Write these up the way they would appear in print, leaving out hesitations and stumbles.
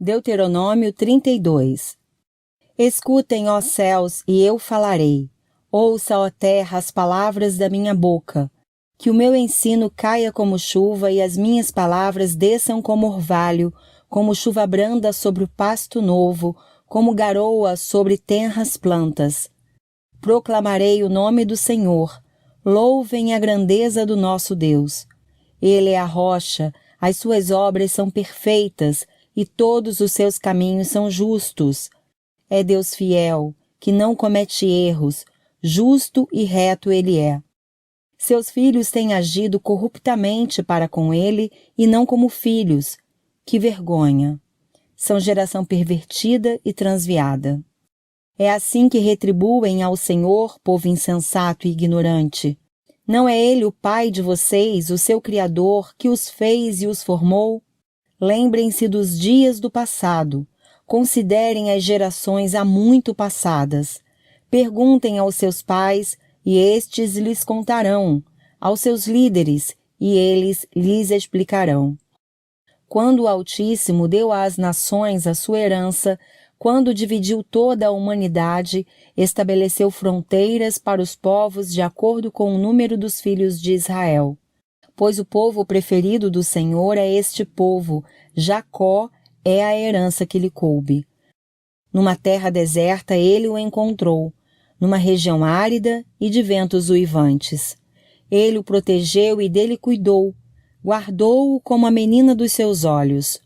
Deuteronômio 32. Escutem, ó céus, e eu falarei. Ouça, ó terra, as palavras da minha boca. Que o meu ensino caia como chuva e as minhas palavras desçam como orvalho, como chuva branda sobre o pasto novo, como garoa sobre tenras plantas. Proclamarei o nome do Senhor. Louvem a grandeza do nosso Deus. Ele é a rocha, as suas obras são perfeitas e todos os seus caminhos são justos. É Deus fiel, que não comete erros, justo e reto ele é. Seus filhos têm agido corruptamente para com ele e não como filhos. Que vergonha! São geração pervertida e transviada. É assim que retribuem ao Senhor, povo insensato e ignorante. Não é Ele o Pai de vocês, o seu Criador, que os fez e os formou? Lembrem-se dos dias do passado. Considerem as gerações há muito passadas. Perguntem aos seus pais, e estes lhes contarão, aos seus líderes, e eles lhes explicarão. Quando o Altíssimo deu às nações a sua herança, quando dividiu toda a humanidade, estabeleceu fronteiras para os povos de acordo com o número dos filhos de Israel. Pois o povo preferido do Senhor é este povo, Jacó é a herança que lhe coube. Numa terra deserta ele o encontrou, numa região árida e de ventos uivantes. Ele o protegeu e dele cuidou, guardou-o como a menina dos seus olhos.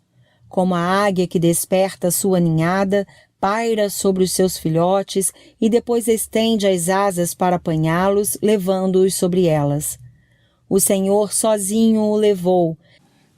Como a águia que desperta sua ninhada, paira sobre os seus filhotes e depois estende as asas para apanhá-los, levando-os sobre elas. O Senhor sozinho o levou,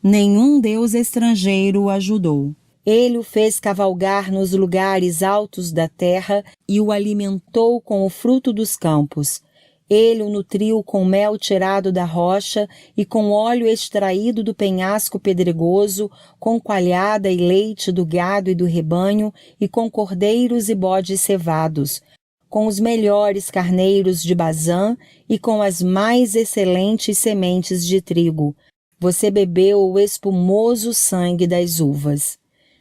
nenhum deus estrangeiro o ajudou. Ele o fez cavalgar nos lugares altos da terra e o alimentou com o fruto dos campos. Ele o nutriu com mel tirado da rocha e com óleo extraído do penhasco pedregoso, com coalhada e leite do gado e do rebanho, e com cordeiros e bodes cevados, com os melhores carneiros de Bazã e com as mais excelentes sementes de trigo. Você bebeu o espumoso sangue das uvas.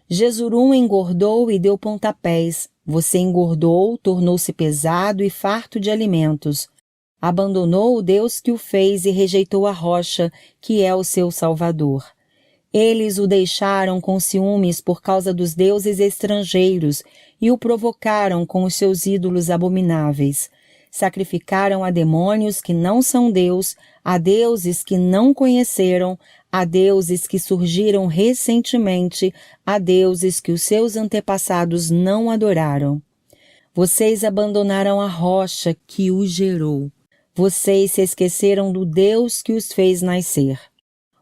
Jesurum engordou e deu pontapés. Você engordou, tornou-se pesado e farto de alimentos. Abandonou o Deus que o fez e rejeitou a rocha, que é o seu Salvador. Eles o deixaram com ciúmes por causa dos deuses estrangeiros e o provocaram com os seus ídolos abomináveis. Sacrificaram a demônios que não são Deus, a deuses que não conheceram, a deuses que surgiram recentemente, a deuses que os seus antepassados não adoraram. Vocês abandonaram a rocha que os gerou. Vocês se esqueceram do Deus que os fez nascer.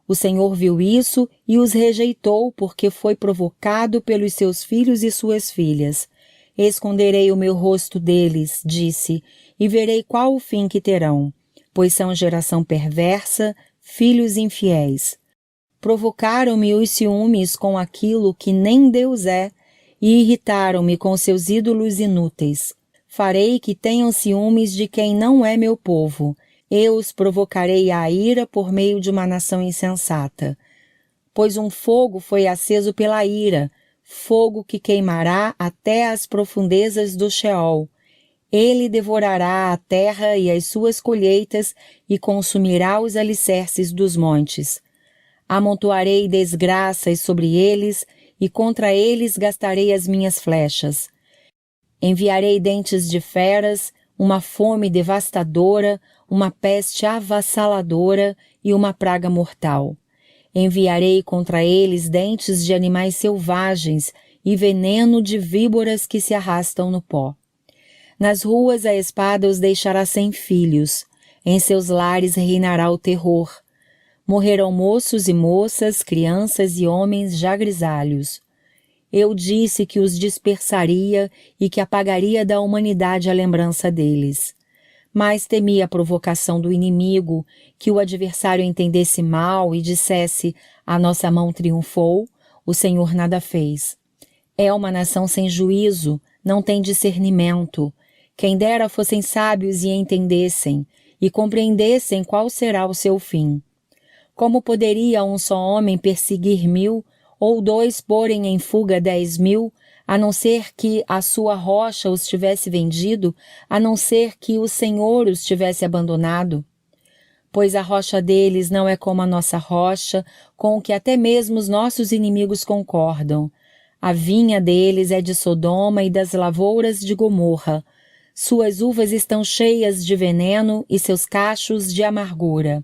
O Senhor viu isso e os rejeitou porque foi provocado pelos seus filhos e suas filhas. Esconderei o meu rosto deles, disse, e verei qual o fim que terão, pois são geração perversa, filhos infiéis. Provocaram-me os ciúmes com aquilo que nem Deus é, e irritaram-me com seus ídolos inúteis. Farei que tenham ciúmes de quem não é meu povo. Eu os provocarei à ira por meio de uma nação insensata. Pois um fogo foi aceso pela ira, fogo que queimará até as profundezas do Sheol. Ele devorará a terra e as suas colheitas e consumirá os alicerces dos montes. Amontoarei desgraças sobre eles e contra eles gastarei as minhas flechas. Enviarei dentes de feras, uma fome devastadora, uma peste avassaladora e uma praga mortal. Enviarei contra eles dentes de animais selvagens e veneno de víboras que se arrastam no pó. Nas ruas a espada os deixará sem filhos, em seus lares reinará o terror. Morrerão moços e moças, crianças e homens já grisalhos. Eu disse que os dispersaria e que apagaria da humanidade a lembrança deles. Mas temi a provocação do inimigo, que o adversário entendesse mal e dissesse, a nossa mão triunfou, o Senhor nada fez. É uma nação sem juízo, não tem discernimento. Quem dera fossem sábios e entendessem, e compreendessem qual será o seu fim. Como poderia um só homem perseguir 1000, Ou 2 porem em fuga 10.000, a não ser que a sua rocha os tivesse vendido, a não ser que o Senhor os tivesse abandonado? Pois a rocha deles não é como a nossa rocha, com que até mesmo os nossos inimigos concordam. A vinha deles é de Sodoma e das lavouras de Gomorra. Suas uvas estão cheias de veneno e seus cachos de amargura.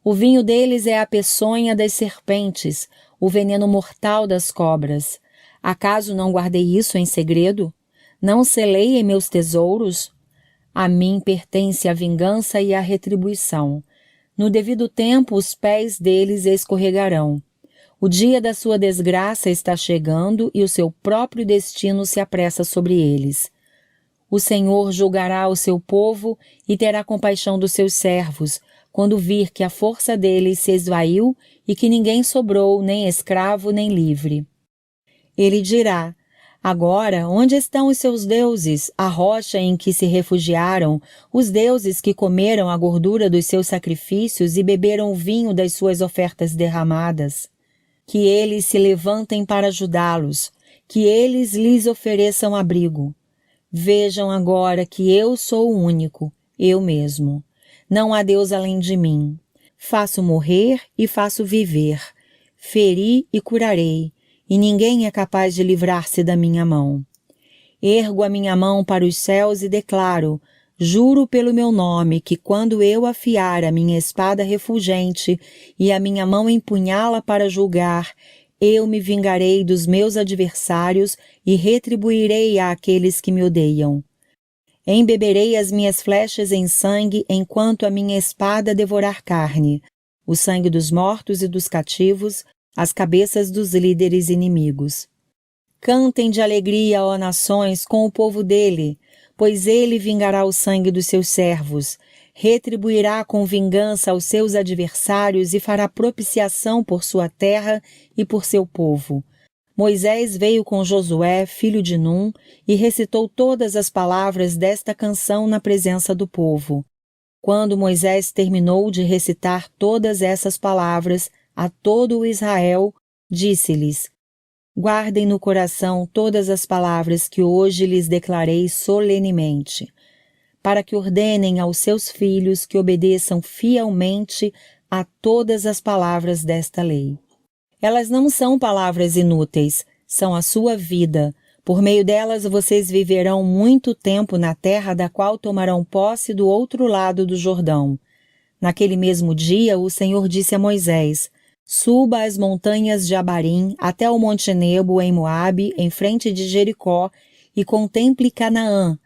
O vinho deles é a peçonha das serpentes, o veneno mortal das cobras. Acaso não guardei isso em segredo? Não selei em meus tesouros? A mim pertence a vingança e a retribuição. No devido tempo os pés deles escorregarão. O dia da sua desgraça está chegando e o seu próprio destino se apressa sobre eles. O Senhor julgará o seu povo e terá compaixão dos seus servos, quando vir que a força deles se esvaiu e que ninguém sobrou, nem escravo nem livre. Ele dirá: agora, onde estão os seus deuses, a rocha em que se refugiaram, os deuses que comeram a gordura dos seus sacrifícios e beberam o vinho das suas ofertas derramadas? Que eles se levantem para ajudá-los, que eles lhes ofereçam abrigo. Vejam agora que eu sou o único, eu mesmo. Não há Deus além de mim. Faço morrer e faço viver. Feri e curarei, e ninguém é capaz de livrar-se da minha mão. Ergo a minha mão para os céus e declaro, juro pelo meu nome, que quando eu afiar a minha espada refulgente e a minha mão empunhá-la para julgar, eu me vingarei dos meus adversários e retribuirei àqueles que me odeiam. Embeberei as minhas flechas em sangue enquanto a minha espada devorar carne, o sangue dos mortos e dos cativos, as cabeças dos líderes inimigos. Cantem de alegria, ó nações, com o povo dele, pois ele vingará o sangue dos seus servos, retribuirá com vingança aos seus adversários e fará propiciação por sua terra e por seu povo. Moisés veio com Josué, filho de Num, e recitou todas as palavras desta canção na presença do povo. Quando Moisés terminou de recitar todas essas palavras a todo o Israel, disse-lhes: guardem no coração todas as palavras que hoje lhes declarei solenemente, para que ordenem aos seus filhos que obedeçam fielmente a todas as palavras desta lei. Elas não são palavras inúteis, são a sua vida. Por meio delas vocês viverão muito tempo na terra da qual tomarão posse do outro lado do Jordão. Naquele mesmo dia o Senhor disse a Moisés: suba as montanhas de Abarim até o Monte Nebo em Moabe, em frente de Jericó, e contemple Canaã,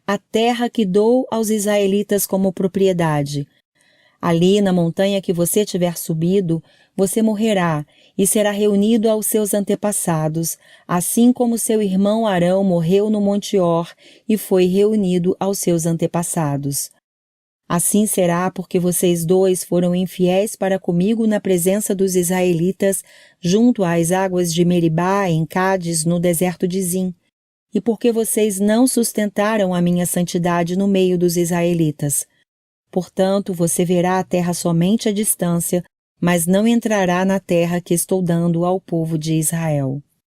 a terra que dou aos israelitas como propriedade. Ali, na montanha que você tiver subido, você morrerá e será reunido aos seus antepassados, assim como seu irmão Arão morreu no Monte Hor e foi reunido aos seus antepassados. Assim será porque vocês dois foram infiéis para comigo na presença dos israelitas, junto às águas de Meribá, em Cádiz, no deserto de Zim, e porque vocês não sustentaram a minha santidade no meio dos israelitas. Portanto, você verá a terra somente à distância, mas não entrará na terra que estou dando ao povo de Israel.